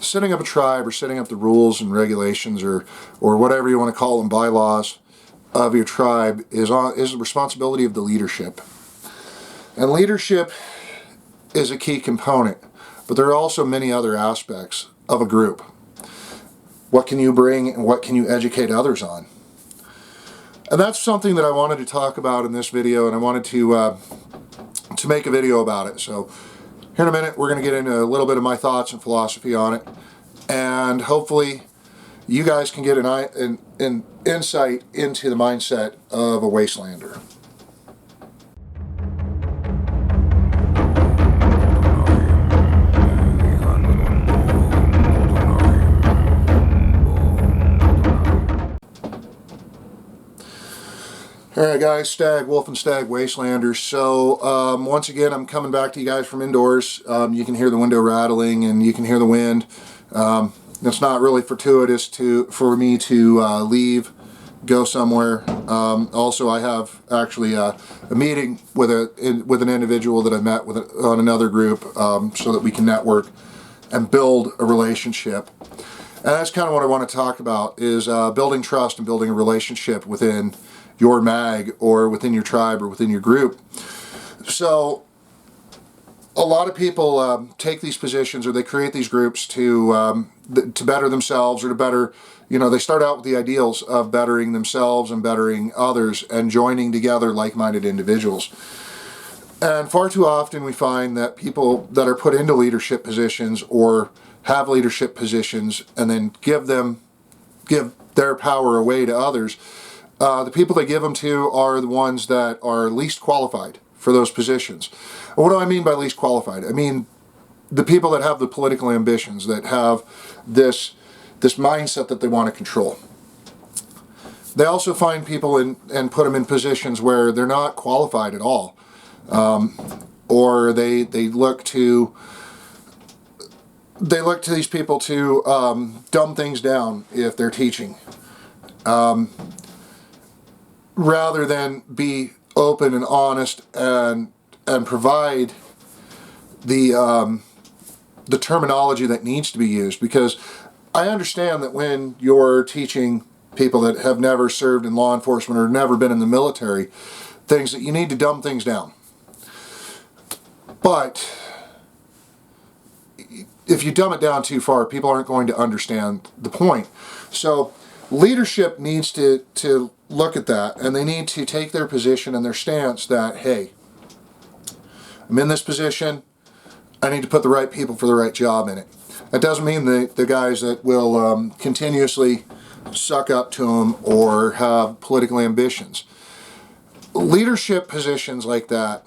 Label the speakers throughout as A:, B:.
A: setting up a tribe or setting up the rules and regulations or whatever you want to call them, bylaws of your tribe is the responsibility of the leadership. And leadership is a key component, but there are also many other aspects of a group. What can you bring and what can you educate others on? And that's something that I wanted to talk about in this video, and I wanted to make a video about it. So here in a minute we're going to get into a little bit of my thoughts and philosophy on it, and hopefully you guys can get an insight into the mindset of a wastelander. Alright guys, Stag Wolf and Stag Wastelanders. So once again I'm coming back to you guys from indoors. You can hear the window rattling and you can hear the wind. It's not really fortuitous for me to leave, go somewhere. Also I have actually a meeting with an individual that I met with on another group so that we can network and build a relationship. And that's kind of what I want to talk about, is building trust and building a relationship within your mag or within your tribe or within your group. So a lot of people take these positions, or they create these groups to better themselves, or to better, they start out with the ideals of bettering themselves and bettering others and joining together like-minded individuals. And far too often we find that people that are put into leadership positions or have leadership positions and then give their power away to others, the people they give them to are the ones that are least qualified for those positions. And what do I mean by least qualified? I mean the people that have the political ambitions, that have this mindset that they want to control. They also find people and put them in positions where they're not qualified at all, or they look to these people to dumb things down if they're teaching. Rather than be open and honest and provide the terminology that needs to be used. Because I understand that when you're teaching people that have never served in law enforcement or never been in the military, things that you need to dumb things down. But if you dumb it down too far, people aren't going to understand the point. So leadership needs to look at that, and they need to take their position and their stance that, hey, I'm in this position, I need to put the right people for the right job in it. That doesn't mean the guys that will continuously suck up to them or have political ambitions. Leadership positions like that,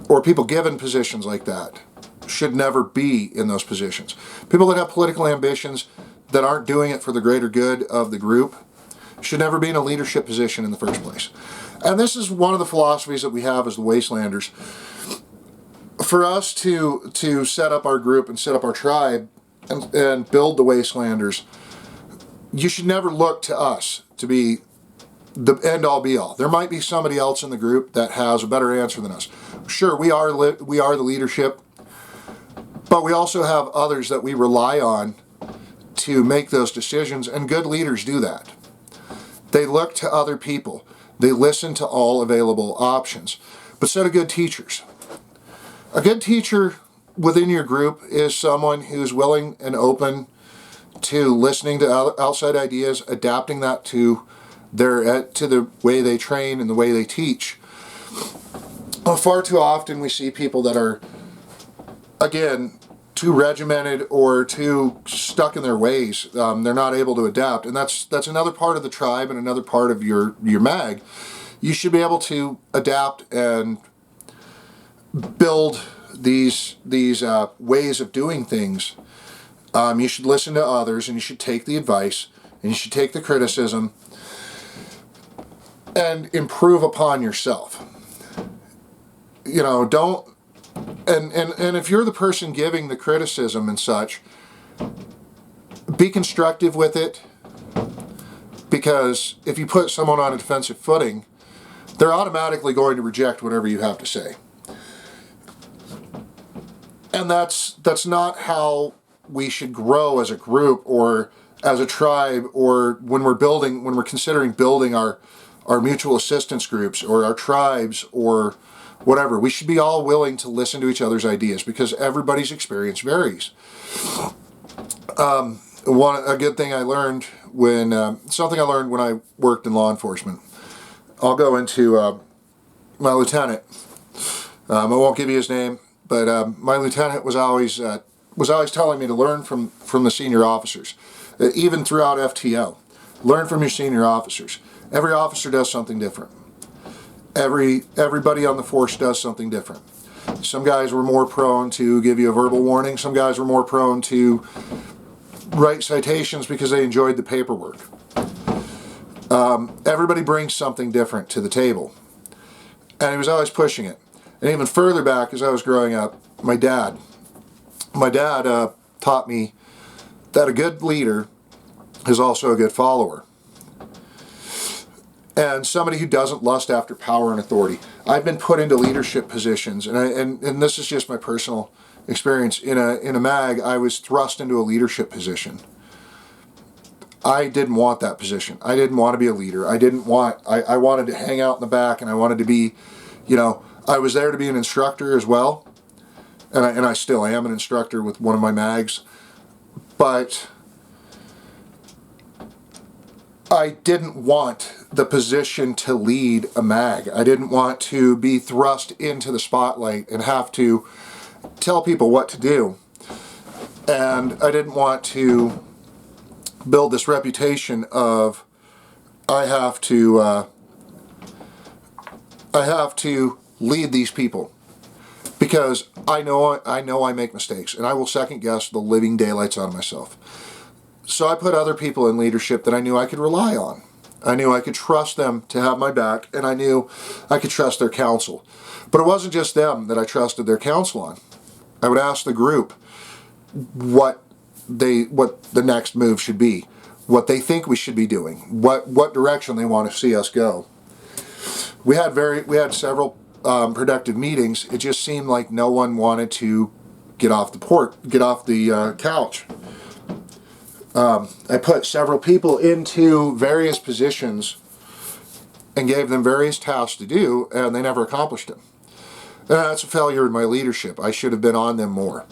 A: or people given positions like that, should never be in those positions. People that have political ambitions that aren't doing it for the greater good of the group should never be in a leadership position in the first place. And this is one of the philosophies that we have as the Wastelanders. For us to set up our group and set up our tribe and build the Wastelanders, you should never look to us to be the end-all be-all. There might be somebody else in the group that has a better answer than us. Sure, we are the leadership, but we also have others that we rely on to make those decisions, and good leaders do that. They look to other people. They listen to all available options. But so do good teachers. A good teacher within your group is someone who's willing and open to listening to outside ideas, adapting that to the way they train and the way they teach. Far too often we see people that are, again, too regimented or too stuck in their ways. They're not able to adapt, and that's another part of the tribe and another part of your mag. You should be able to adapt and build these ways of doing things. You should listen to others, and you should take the advice, and you should take the criticism and improve upon yourself. Don't. And if you're the person giving the criticism and such, be constructive with it, because if you put someone on a defensive footing, they're automatically going to reject whatever you have to say. And that's not how we should grow as a group or as a tribe, or when we're considering building our mutual assistance groups or our tribes or whatever, we should be all willing to listen to each other's ideas because everybody's experience varies. A good thing I learned something I learned when I worked in law enforcement. I'll go into my lieutenant. I won't give you his name, but my lieutenant was always telling me to learn from the senior officers, even throughout FTO. Learn from your senior officers. Every officer does something different. Everybody on the force does something different. Some guys were more prone to give you a verbal warning. Some guys were more prone to write citations because they enjoyed the paperwork. Everybody brings something different to the table. And he was always pushing it. And even further back, as I was growing up, my dad taught me that a good leader is also a good follower. And somebody who doesn't lust after power and authority. I've been put into leadership positions, and this is just my personal experience. In a mag, I was thrust into a leadership position. I didn't want that position. I didn't want to be a leader. I wanted to hang out in the back, and I wanted to be, I was there to be an instructor as well. And I still am an instructor with one of my mags. But I didn't want the position to lead a mag. I didn't want to be thrust into the spotlight and have to tell people what to do. And I didn't want to build this reputation of I have to lead these people, because I know I make mistakes, and I will second guess the living daylights out of myself. So I put other people in leadership that I knew I could rely on. I knew I could trust them to have my back, and I knew I could trust their counsel. But it wasn't just them that I trusted their counsel on. I would ask the group what the next move should be, what they think we should be doing, what direction they want to see us go. We had several productive meetings. It just seemed like no one wanted to get off the couch. I put several people into various positions and gave them various tasks to do, and they never accomplished them. That's a failure in my leadership. I should have been on them more.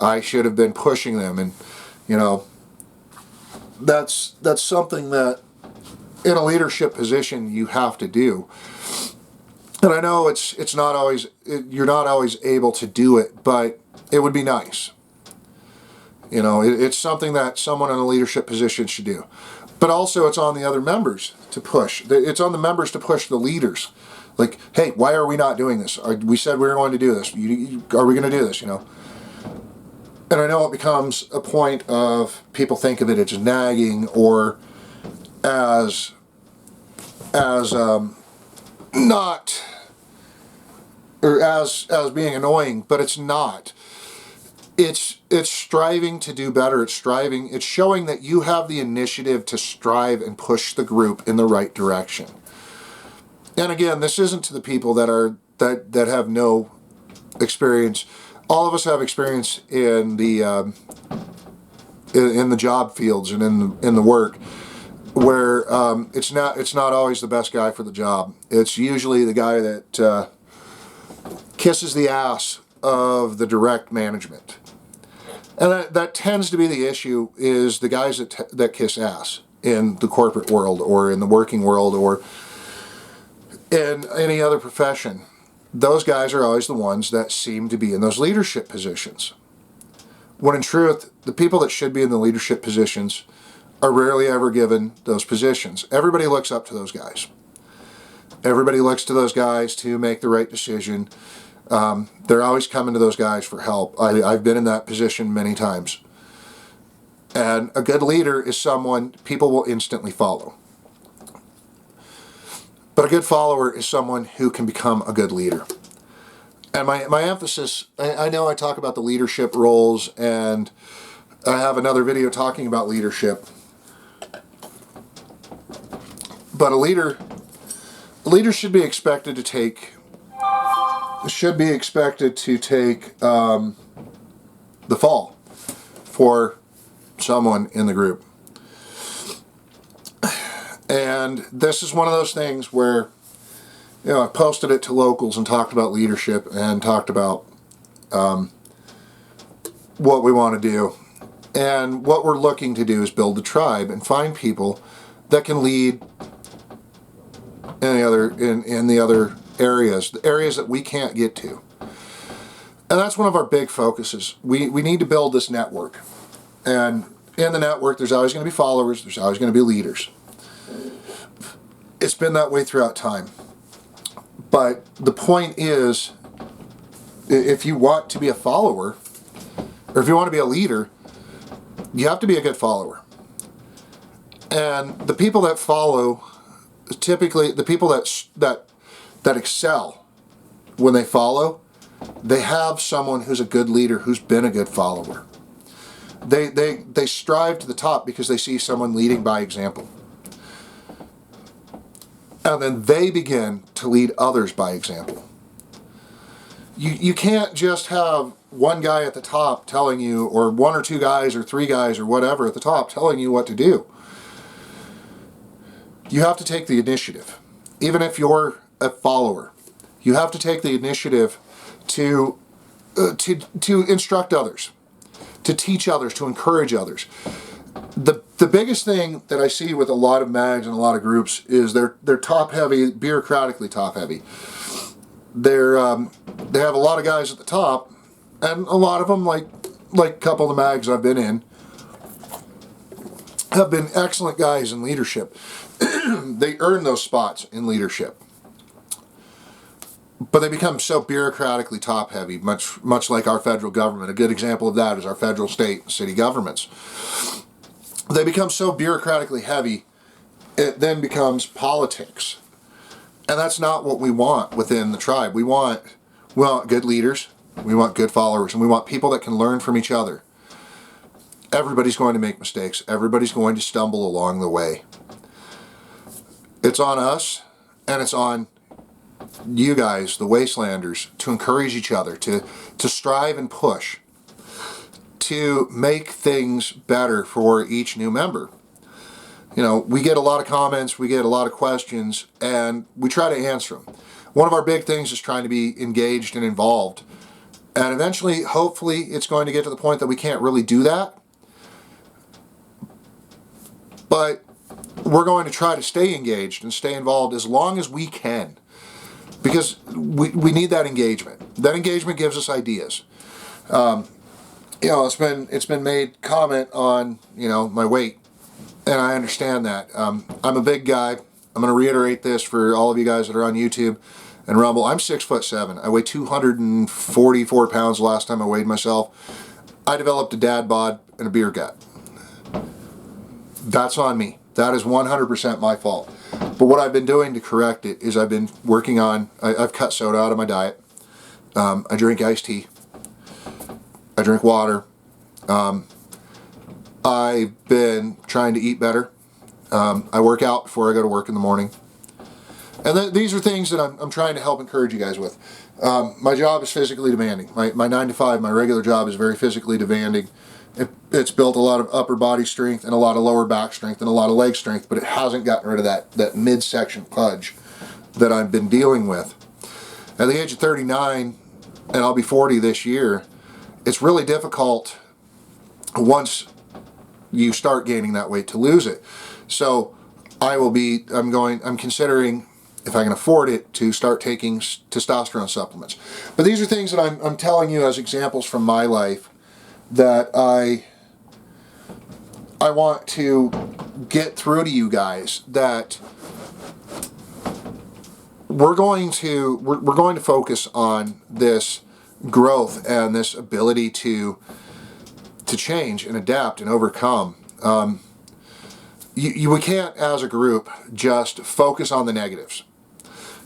A: I should have been pushing them, and that's something that in a leadership position you have to do. And I know it's not always you're not always able to do it, but it would be nice. It's something that someone in a leadership position should do. But also it's on the other members to push. It's on the members to push the leaders. Like, hey, why are we not doing this? We said we were going to do this. Are we going to do this, And I know it becomes a point of people think of it as nagging or as not, or as being annoying, but it's not. It's striving to do better. It's showing that you have the initiative to strive and push the group in the right direction. And again, this isn't to the people that have no experience. All of us have experience in the job fields and in the work, where it's not always the best guy for the job. It's usually the guy that kisses the ass of the direct management. And that tends to be the issue, is the guys that kiss ass in the corporate world or in the working world or in any other profession. Those guys are always the ones that seem to be in those leadership positions. When in truth, the people that should be in the leadership positions are rarely ever given those positions. Everybody looks up to those guys. Everybody looks to those guys to make the right decision. They're always coming to those guys for help. I've been in that position many times. And a good leader is someone people will instantly follow. But a good follower is someone who can become a good leader. And my emphasis, I know I talk about the leadership roles, and I have another video talking about leadership. But a leader should be expected to take the fall for someone in the group. And this is one of those things where, I posted it to locals and talked about leadership and talked about what we want to do. And what we're looking to do is build a tribe and find people that can lead in the other areas, the areas that we can't get to. And that's one of our big focuses. We need to build this network. And in the network, there's always going to be followers, there's always going to be leaders. It's been that way throughout time. But the point is, if you want to be a follower, or if you want to be a leader, you have to be a good follower. And the people that follow, typically the people that excel when they follow, they have someone who's a good leader, who's been a good follower. They strive to the top because they see someone leading by example. And then they begin to lead others by example. You can't just have one guy at the top telling you, or one or two guys or three guys or whatever at the top telling you what to do. You have to take the initiative. Even if you're a follower, you have to take the initiative to instruct others, to teach others, to encourage others. The biggest thing that I see with a lot of mags and a lot of groups is they're top heavy, bureaucratically top heavy. They have a lot of guys at the top, and a lot of them, like a couple of the mags I've been in, have been excellent guys in leadership. They earn those spots in leadership. But they become so bureaucratically top heavy, much like our federal government. A good example of that is our federal, state, and city governments. They become so bureaucratically heavy, it then becomes politics. And that's not what we want within the tribe. We want good leaders, we want good followers, and we want people that can learn from each other. Everybody's going to make mistakes. Everybody's going to stumble along the way. It's on us, and it's on you guys, the Wastelanders, to encourage each other, to strive and push, to make things better for each new member. We get a lot of comments, we get a lot of questions, and we try to answer them. One of our big things is trying to be engaged and involved. And eventually, hopefully, it's going to get to the point that we can't really do that. But we're going to try to stay engaged and stay involved as long as we can. Because we need that engagement. That engagement gives us ideas. It's been made comment on, my weight. And I understand that. I'm a big guy. I'm going to reiterate this for all of you guys that are on YouTube and Rumble. I'm 6'7". I weigh 244 pounds the last time I weighed myself. I developed a dad bod and a beer gut. That's on me. That is 100% my fault. But what I've been doing to correct it is I've been working on, I've cut soda out of my diet. I drink iced tea. I drink water. I've been trying to eat better. I work out before I go to work in the morning. And these are things that I'm trying to help encourage you guys with. My job is physically demanding. My 9 to 5, my regular job is very physically demanding. It's built a lot of upper body strength and a lot of lower back strength and a lot of leg strength, but it hasn't gotten rid of that midsection pudge that I've been dealing with. At the age of 39, and I'll be 40 this year, it's really difficult once you start gaining that weight to lose it. So I'm considering, if I can afford it, to start taking testosterone supplements. But these are things that I'm telling you as examples from my life that I want to get through to you guys, that we're going to focus on this growth and this ability to change and adapt and overcome. We can't, as a group, just focus on the negatives.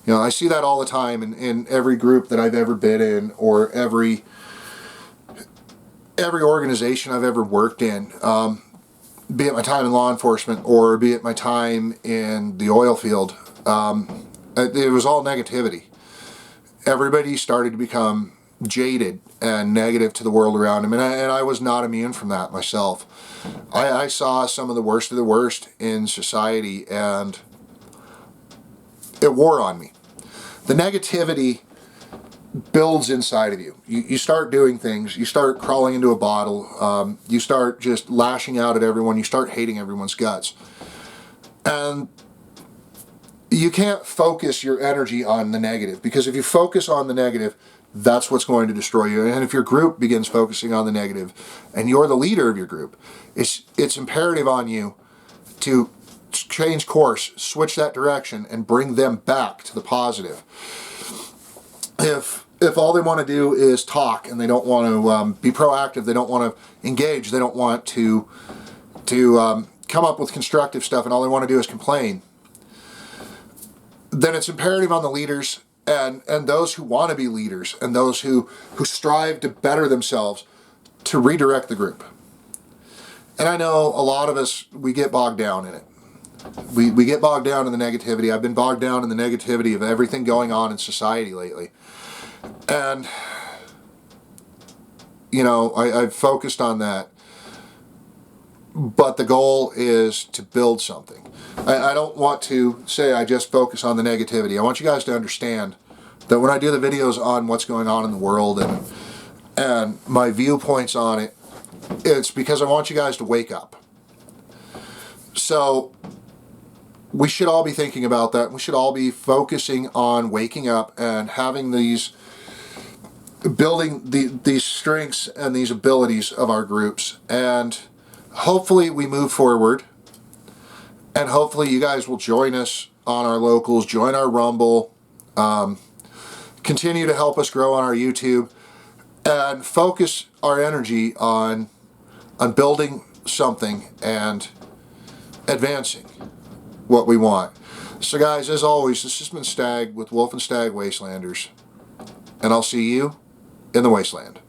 A: I see that all the time in every group that I've ever been in, or every organization I've ever worked in, be it my time in law enforcement or be it my time in the oil field. It was all negativity. Everybody started to become jaded and negative to the world around him, and I was not immune from that myself. I saw some of the worst in society, and it wore on me. The negativity builds inside of you. You start doing things, you start crawling into a bottle, you start just lashing out at everyone, you start hating everyone's guts. And you can't focus your energy on the negative, because if you focus on the negative, that's what's going to destroy you. And if your group begins focusing on the negative, and you're the leader of your group, it's imperative on you to change course, switch that direction, and bring them back to the positive. If all they want to do is talk, and they don't want to be proactive, they don't want to engage, they don't want to come up with constructive stuff, and all they want to do is complain, then it's imperative on the leaders and those who want to be leaders and those who strive to better themselves to redirect the group. And I know a lot of us, we get bogged down in it. We get bogged down in the negativity. I've been bogged down in the negativity of everything going on in society lately. And, you know, I've focused on that. But the goal is to build something. I don't want to say I just focus on the negativity. I want you guys to understand that when I do the videos on what's going on in the world and my viewpoints on it, it's because I want you guys to wake up. So we should all be thinking about that. We should all be focusing on waking up and having building these strengths and these abilities of our groups. And hopefully we move forward, and hopefully you guys will join us on our locals, join our Rumble, continue to help us grow on our YouTube, and focus our energy on building something and advancing what we want. So guys, as always, this has been Stag with Wolf and Stag Wastelanders, and I'll see you in the Wasteland.